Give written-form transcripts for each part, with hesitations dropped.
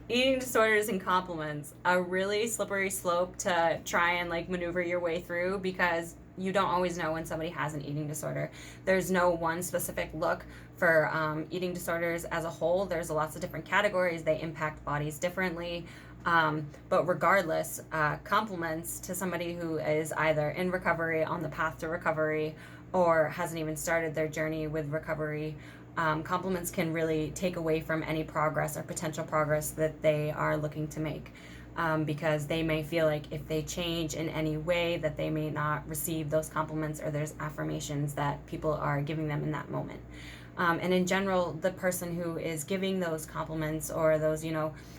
Eating disorders and compliments, a really slippery slope to try and like maneuver your way through, because you don't always know when somebody has an eating disorder. There's no one specific look for eating disorders as a whole. There's lots of different categories. They impact bodies differently. But regardless, compliments to somebody who is either in recovery, on the path to recovery, or hasn't even started their journey with recovery, compliments can really take away from any progress or potential progress that they are looking to make. Because they may feel like if they change in any way that they may not receive those compliments, or there's affirmations that people are giving them in that moment. And in general, the person who is giving those compliments or those,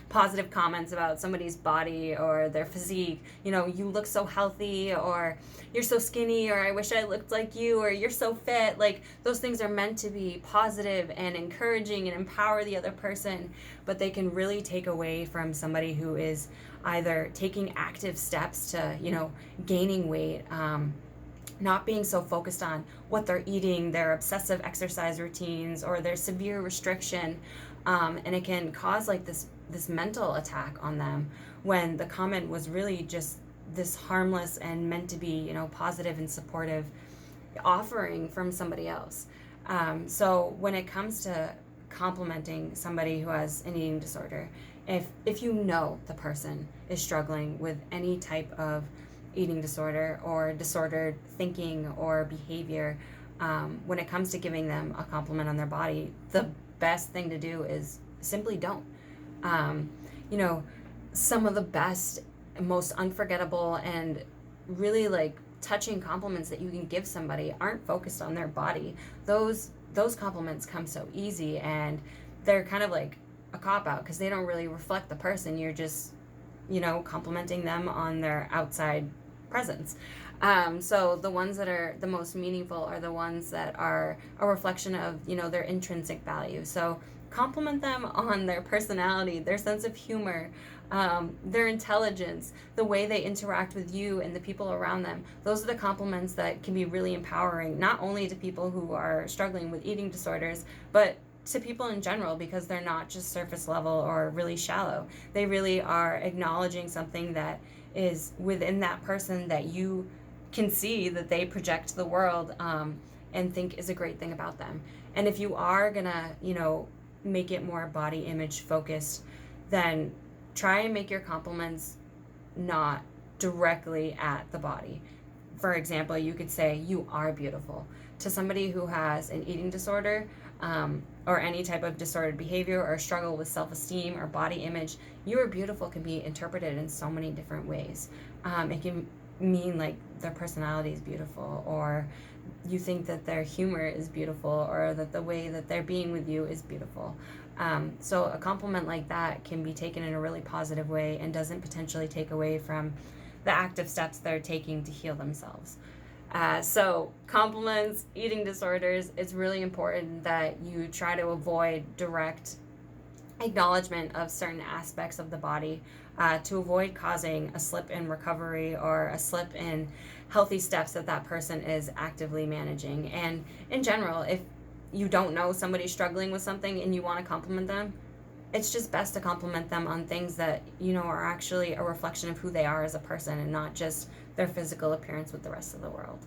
positive comments about somebody's body or their physique, you look so healthy, or you're so skinny, or I wish I looked like you, or you're so fit. Like, those things are meant to be positive and encouraging and empower the other person, but they can really take away from somebody who is either taking active steps to, gaining weight, not being so focused on what they're eating, their obsessive exercise routines, or their severe restriction, and it can cause like this mental attack on them, when the comment was really just this harmless and meant to be positive and supportive offering from somebody else. So when it comes to complimenting somebody who has an eating disorder, if you know the person is struggling with any type of eating disorder or disordered thinking or behavior, when it comes to giving them a compliment on their body, the best thing to do is simply don't. Um, you know, some of the best, most unforgettable, and really like touching compliments that you can give somebody aren't focused on their body. Those compliments come so easy, and they're kind of like a cop out because they don't really reflect the person. You're just complimenting them on their outside presence. So the ones that are the most meaningful are the ones that are a reflection of their intrinsic value. So compliment them on their personality, their sense of humor, their intelligence, the way they interact with you and the people around them. Those are the compliments that can be really empowering, not only to people who are struggling with eating disorders, but to people in general, because they're not just surface level or really shallow. They really are acknowledging something that is within that person that you can see that they project to the world, and think is a great thing about them. And if you are gonna, make it more body image focused, then try and make your compliments not directly at the body. For example, you could say, "You are beautiful." To somebody who has an eating disorder, or any type of disordered behavior or struggle with self-esteem or body image, "You are beautiful" can be interpreted in so many different ways. It can mean like their personality is beautiful, or you think that their humor is beautiful, or that the way that they're being with you is beautiful. So a compliment like that can be taken in a really positive way and doesn't potentially take away from the active steps they're taking to heal themselves. So compliments, eating disorders, it's really important that you try to avoid direct acknowledgement of certain aspects of the body, to avoid causing a slip in recovery or a slip in healthy steps that person is actively managing. And in general, if you don't know somebody struggling with something and you want to compliment them, it's just best to compliment them on things that are actually a reflection of who they are as a person, and not just their physical appearance with the rest of the world.